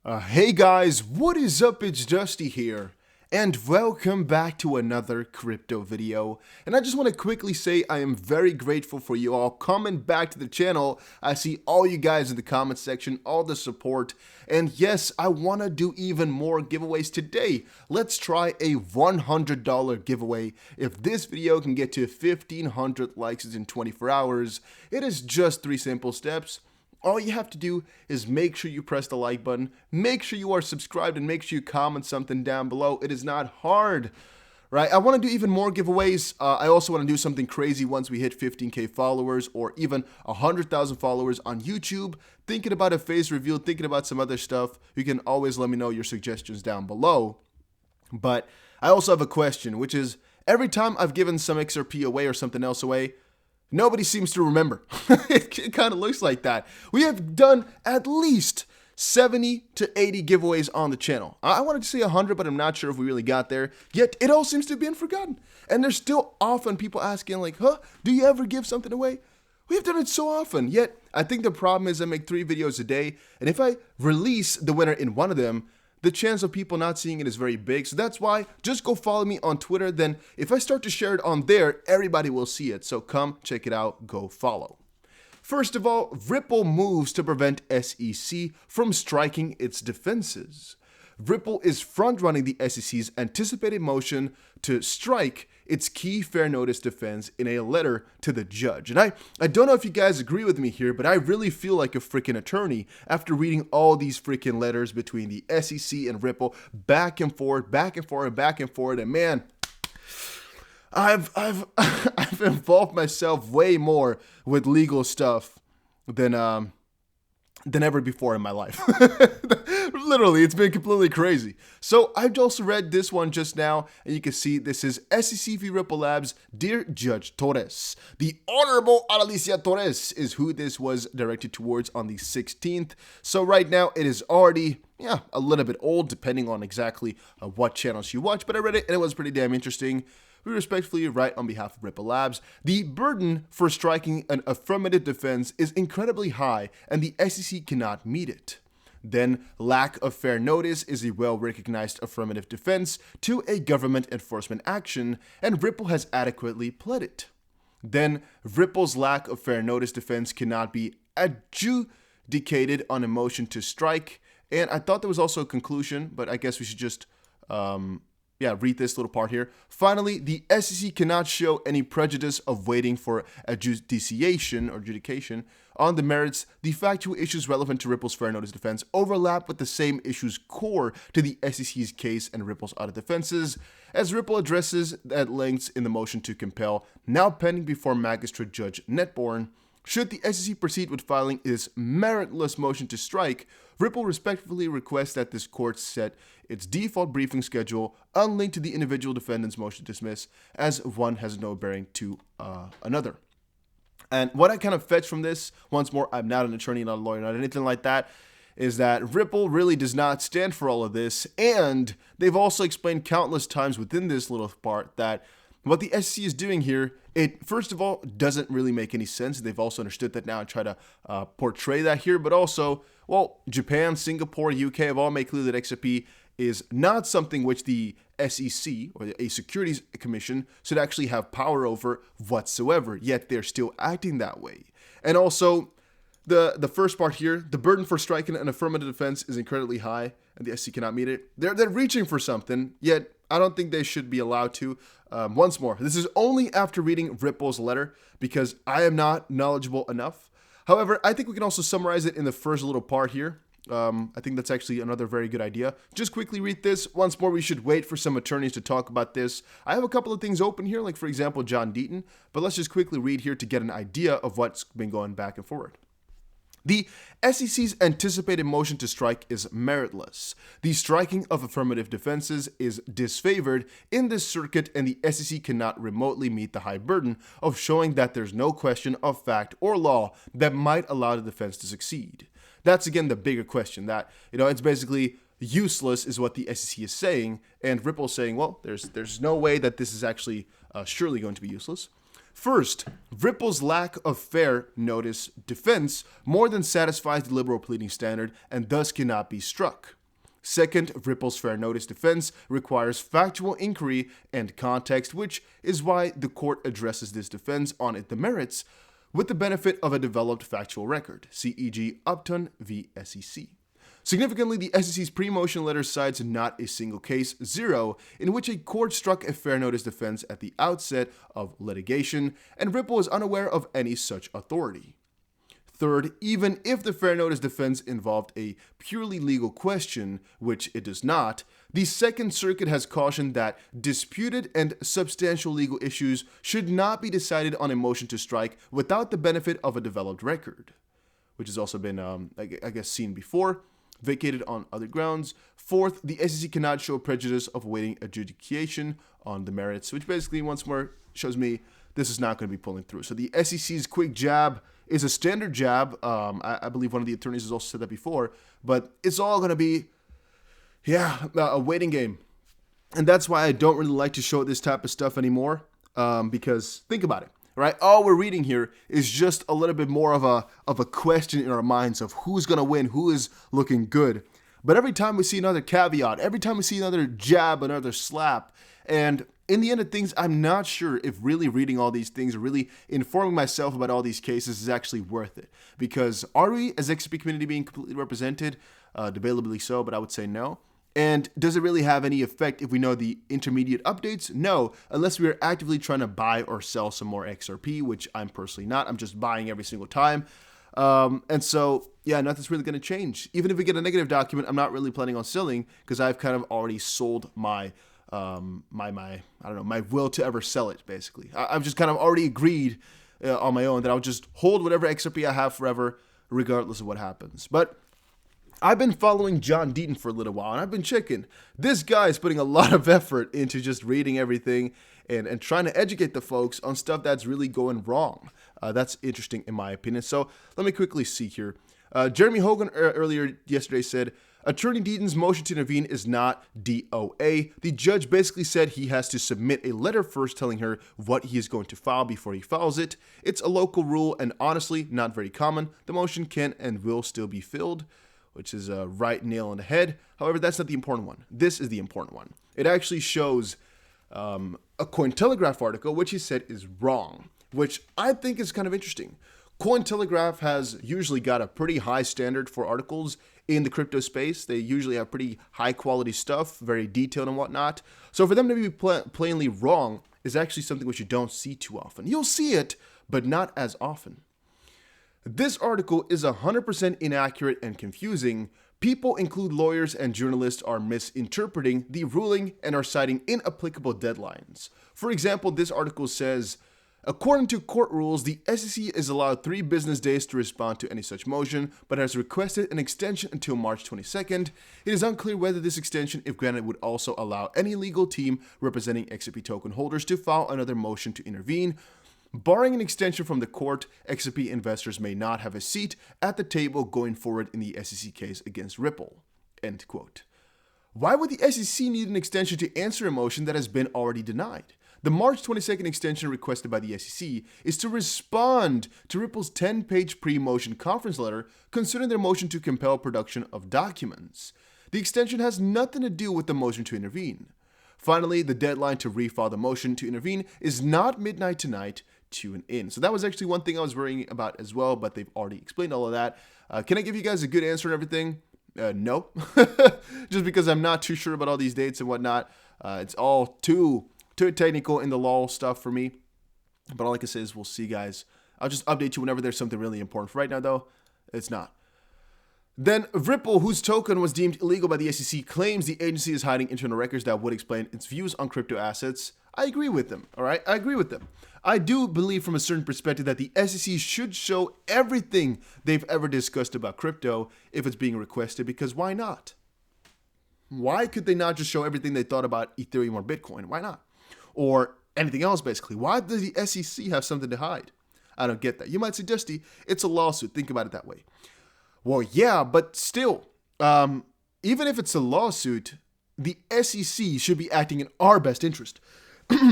Hey guys, what is up? It's Dusty here, and welcome back to another crypto video. And I just want to quickly say I am very grateful for you all coming back to the channel. I see all you guys in the comment section, all the support, and yes, I want to do even more giveaways today. Let's try a $100 giveaway. If this video can get to 1,500 likes in 24 hours, it is just 3 simple steps. All you have to do is make sure you press the like button, make sure you are subscribed, and make sure you comment something down below. It is not hard, right? I want to do even more giveaways. I also want to do something crazy once we hit 15K followers or even 100,000 followers on YouTube. Thinking about a face reveal, thinking about some other stuff. You can always let me know your suggestions down below. But I also have a question, which is every time I've given some XRP away or something else away, nobody seems to remember. It kind of looks like that. We have done at least 70 to 80 giveaways on the channel. I wanted to say 100, but I'm not sure if we really got there. Yet it all seems to have been forgotten. And there's still often people asking like, do you ever give something away? We have done it so often. Yet I think the problem is I make 3 videos a day. And if I release the winner in one of them, the chance of people not seeing it is very big. So that's why just go follow me on Twitter. Then if I start to share it on there, everybody will see it. So come check it out, go follow. First of all, Ripple moves to prevent SEC from striking its defenses. Ripple is front-running the SEC's anticipated motion to strike its key fair notice defense in a letter to the judge. And I don't know if you guys agree with me here, but I really feel like a freaking attorney after reading all these freaking letters between the SEC and Ripple, back and forth, back and forth, and back and forth. And man, I've involved myself way more with legal stuff than ever before in my life. Literally, it's been completely crazy. So I've also read this one just now, and you can see this is SEC v. Ripple Labs, Dear Judge Torres. The Honorable Alicia Torres is who this was directed towards on the 16th. So right now, it is already, a little bit old, depending on exactly what channels you watch, but I read it, and it was pretty damn interesting. We respectfully write on behalf of Ripple Labs, the burden for striking an affirmative defense is incredibly high, and the SEC cannot meet it. Then, lack of fair notice is a well-recognized affirmative defense to a government enforcement action, and Ripple has adequately pled it. Then, Ripple's lack of fair notice defense cannot be adjudicated on a motion to strike, and I thought there was also a conclusion, but I guess we should just read this little part here. Finally, the SEC cannot show any prejudice of waiting for adjudication on the merits. The factual issues relevant to Ripple's fair notice defense overlap with the same issues core to the SEC's case and Ripple's other defenses, as Ripple addresses at length in the motion to compel, now pending before Magistrate Judge Netborn. Should the SEC proceed with filing its meritless motion to strike, Ripple respectfully requests that this court set its default briefing schedule unlinked to the individual defendant's motion to dismiss, as one has no bearing to another. And what I kind of fetch from this, once more, I'm not an attorney, not a lawyer, not anything like that, is that Ripple really does not stand for all of this, and they've also explained countless times within this little part that what the SEC is doing here, it first of all doesn't really make any sense. They've also understood that now and try to portray that here, but also, well, Japan, Singapore, UK have all made clear that XRP is not something which the SEC or a securities commission should actually have power over whatsoever, yet they're still acting that way. And also, the first part here, the burden for striking an affirmative defense is incredibly high, and the SEC cannot meet it. They're reaching for something, yet I don't think they should be allowed to. Once more, this is only after reading Ripple's letter, because I am not knowledgeable enough. However, I think we can also summarize it in the first little part here. I think that's actually another very good idea. Just quickly read this. Once more, we should wait for some attorneys to talk about this. I have a couple of things open here, like for example, John Deaton, but let's just quickly read here to get an idea of what's been going back and forward. The SEC's anticipated motion to strike is meritless. The striking of affirmative defenses is disfavored in this circuit, and the SEC cannot remotely meet the high burden of showing that there's no question of fact or law that might allow the defense to succeed. That's again the bigger question, that it's basically useless is what the SEC is saying, and Ripple's saying, well, there's no way that this is actually surely going to be useless. First, Ripple's lack of fair notice defense more than satisfies the liberal pleading standard and thus cannot be struck. Second, Ripple's fair notice defense requires factual inquiry and context, which is why the court addresses this defense on the merits with the benefit of a developed factual record. See e.g. Upton v. SEC. Significantly, the SEC's pre-motion letter cites not a single case, zero, in which a court struck a fair notice defense at the outset of litigation, and Ripple is unaware of any such authority. Third, even if the fair notice defense involved a purely legal question, which it does not, the Second Circuit has cautioned that disputed and substantial legal issues should not be decided on a motion to strike without the benefit of a developed record, which has also been, I guess, seen before. Vacated on other grounds. Fourth, the SEC cannot show prejudice of awaiting adjudication on the merits, which basically once more shows me this is not going to be pulling through. So the SEC's quick jab is a standard jab. I believe one of the attorneys has also said that before, but it's all going to be, a waiting game. And that's why I don't really like to show this type of stuff anymore, because think about it. Right, all we're reading here is just a little bit more of a question in our minds of who's gonna win, who is looking good. But every time we see another caveat, every time we see another jab, another slap, and in the end of things, I'm not sure if really reading all these things or really informing myself about all these cases is actually worth it. Because are we, as XRP community, being completely represented? Debatably so, but I would say no. And does it really have any effect if we know the intermediate updates? No, unless we are actively trying to buy or sell some more XRP, which I'm personally not. I'm just buying every single time. And so, nothing's really going to change. Even if we get a negative document, I'm not really planning on selling because I've kind of already sold my my will to ever sell it, basically. I've just kind of already agreed on my own that I'll just hold whatever XRP I have forever, regardless of what happens. But I've been following John Deaton for a little while, and I've been checking. This guy is putting a lot of effort into just reading everything and trying to educate the folks on stuff that's really going wrong. That's interesting in my opinion. So let me quickly see here. Jeremy Hogan earlier yesterday said, Attorney Deaton's motion to intervene is not DOA. The judge basically said he has to submit a letter first telling her what he is going to file before he files it. It's a local rule and honestly not very common. The motion can and will still be filled, which is a right nail on the head. However, that's not the important one. This is the important one. It actually shows a Cointelegraph article, which he said is wrong, which I think is kind of interesting. Cointelegraph has usually got a pretty high standard for articles in the crypto space. They usually have pretty high quality stuff, very detailed and whatnot. So for them to be plainly wrong is actually something which you don't see too often. You'll see it, but not as often. This article is 100% inaccurate and confusing. People, include lawyers and journalists, are misinterpreting the ruling and are citing inapplicable deadlines. For example, this article says, according to court rules, the SEC is allowed 3 business days to respond to any such motion, but has requested an extension until March 22nd. It is unclear whether this extension, if granted, would also allow any legal team representing XRP token holders to file another motion to intervene. Barring an extension from the court, XRP investors may not have a seat at the table going forward in the SEC case against Ripple. End quote. Why would the SEC need an extension to answer a motion that has been already denied? The March 22nd extension requested by the SEC is to respond to Ripple's 10-page pre-motion conference letter concerning their motion to compel production of documents. The extension has nothing to do with the motion to intervene. Finally, the deadline to refile the motion to intervene is not midnight tonight. Tune in. So that was actually one thing I was worrying about as well, but they've already explained all of that. Can I give you guys a good answer and everything? No. Just because I'm not too sure about all these dates and whatnot. It's all too technical in the law stuff for me. But all I can say is we'll see, guys. I'll just update you whenever there's something really important. For right now, though, it's not. Then Ripple, whose token was deemed illegal by the SEC, claims the agency is hiding internal records that would explain its views on crypto assets. I agree with them, all right? I agree with them. I do believe from a certain perspective that the SEC should show everything they've ever discussed about crypto if it's being requested, because why not? Why could they not just show everything they thought about Ethereum or Bitcoin? Why not? Or anything else, basically. Why does the SEC have something to hide? I don't get that. You might say, Dusty, it's a lawsuit. Think about it that way. Well, yeah, but still, even if it's a lawsuit, the SEC should be acting in our best interest.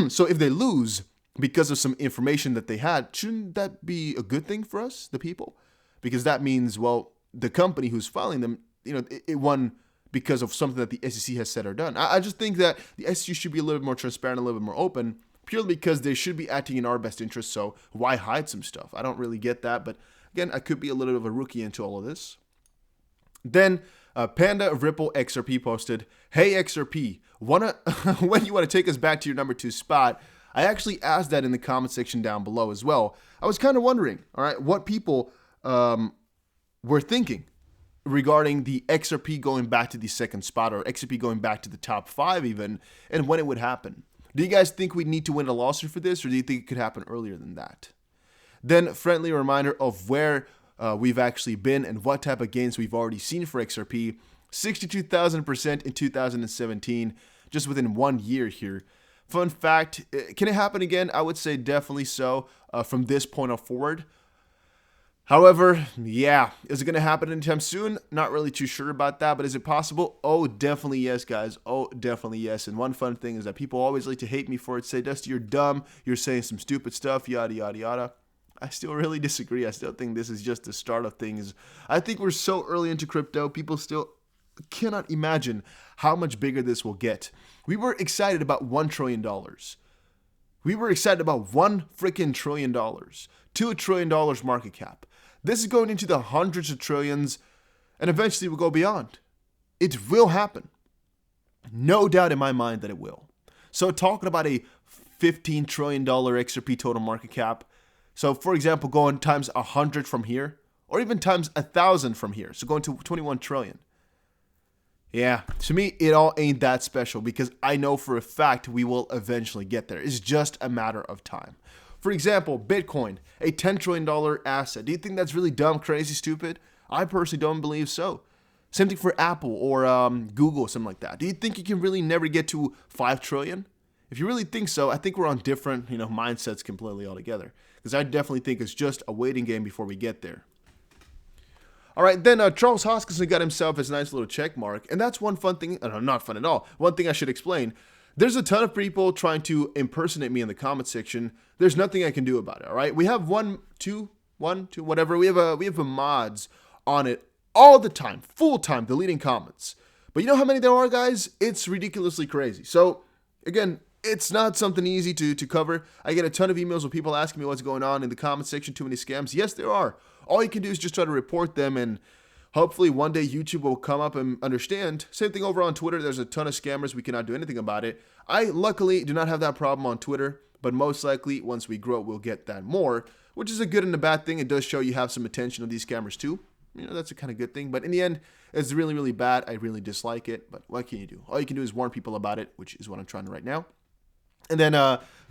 So if they lose, because of some information that they had, shouldn't that be a good thing for us, the people? Because that means, well, the company who's filing them, it won because of something that the SEC has said or done. I just think that the SEC should be a little bit more transparent, a little bit more open, purely because they should be acting in our best interest, so why hide some stuff? I don't really get that, but again, I could be a little bit of a rookie into all of this. Then Panda Ripple XRP posted, "Hey XRP, when you want to take us back to your number 2 spot?" I actually asked that in the comment section down below as well. I was kind of wondering, all right, what people were thinking regarding the XRP going back to the 2nd spot, or XRP going back to the top 5 even, and when it would happen. Do you guys think we need to win a lawsuit for this, or do you think it could happen earlier than that? Then, friendly reminder of where we've actually been and what type of gains we've already seen for XRP. 62,000% in 2017, just within 1 year here. Fun fact, can it happen again? I would say definitely so from this point forward. However, yeah, is it going to happen anytime soon? Not really too sure about that, but is it possible? Oh, definitely yes, guys. Oh, definitely yes. And one fun thing is that people always like to hate me for it, say, Dusty, you're dumb, you're saying some stupid stuff, yada, yada, yada. I still really disagree. I still think this is just the start of things. I think we're so early into crypto, people still cannot imagine how much bigger this will get. We were excited about $1 trillion. We were excited about $1 freaking trillion. $2 trillion market cap. This is going into the hundreds of trillions, and eventually we'll go beyond. It will happen. No doubt in my mind that it will. So talking about a $15 trillion XRP total market cap. So for example, going times 100 from here, or even times 1,000 from here. So going to 21 trillion. Yeah, to me, it all ain't that special because I know for a fact we will eventually get there. It's just a matter of time. For example, Bitcoin, a $10 trillion asset. Do you think that's really dumb, crazy, stupid? I personally don't believe so. Same thing for Apple or Google, something like that. Do you think you can really never get to 5 trillion? If you really think so, I think we're on different, mindsets completely altogether. Because I definitely think it's just a waiting game before we get there. All right, then Charles Hoskinson got himself his nice little check mark. And that's one fun thing, not fun at all. One thing I should explain. There's a ton of people trying to impersonate me in the comment section. There's nothing I can do about it, all right? We have one, two, whatever. We have a mods on it all the time, full time, deleting comments. But you know how many there are, guys? It's ridiculously crazy. So, again, it's not something easy to cover. I get a ton of emails with people asking me what's going on in the comment section, too many scams. Yes, there are. All you can do is just try to report them, and hopefully one day YouTube will come up and understand. Same thing over on Twitter. There's a ton of scammers. We cannot do anything about it. I luckily do not have that problem on Twitter, but most likely once we grow, we'll get that more, which is a good and a bad thing. It does show you have some attention of these scammers too. That's a kind of good thing. But in the end, it's really, really bad. I really dislike it. But what can you do? All you can do is warn people about it, which is what I'm trying to right now. And then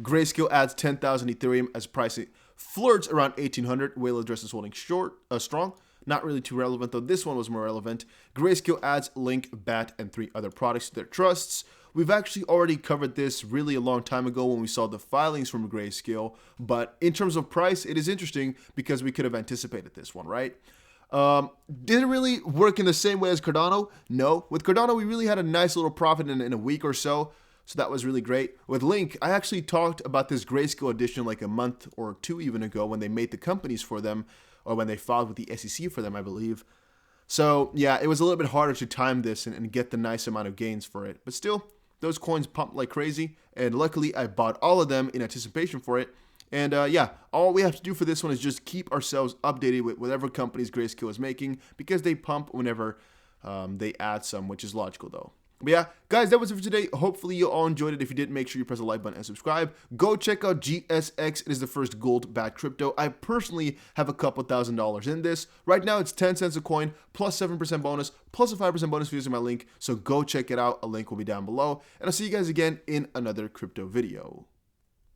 Grayscale adds 10,000 Ethereum as pricing flirts around 1,800. Whale address is holding strong. Not really too relevant, though this one was more relevant. Grayscale adds Link, BAT, and 3 other products to their trusts. We've actually already covered this really a long time ago when we saw the filings from Grayscale. But in terms of price, it is interesting because we could have anticipated this one, right? Did it really work in the same way as Cardano? No. With Cardano, we really had a nice little profit in a week or so. So that was really great. With Link, I actually talked about this Grayscale edition like a month or two even ago when they made the companies for them, or when they filed with the SEC for them, I believe. So yeah, it was a little bit harder to time this and get the nice amount of gains for it. But still, those coins pumped like crazy. And luckily, I bought all of them in anticipation for it. And yeah, all we have to do for this one is just keep ourselves updated with whatever companies Grayscale is making, because they pump whenever they add some, which is logical though. But yeah, guys, that was it for today. Hopefully you all enjoyed it. If you did, make sure you press the like button and subscribe. Go check out GSX. It is the first gold backed crypto. I personally have a couple $1,000s in this. Right now, it's 10 cents a coin, plus 7% bonus, plus a 5% bonus for using my link. So go check it out. A link will be down below. And I'll see you guys again in another crypto video.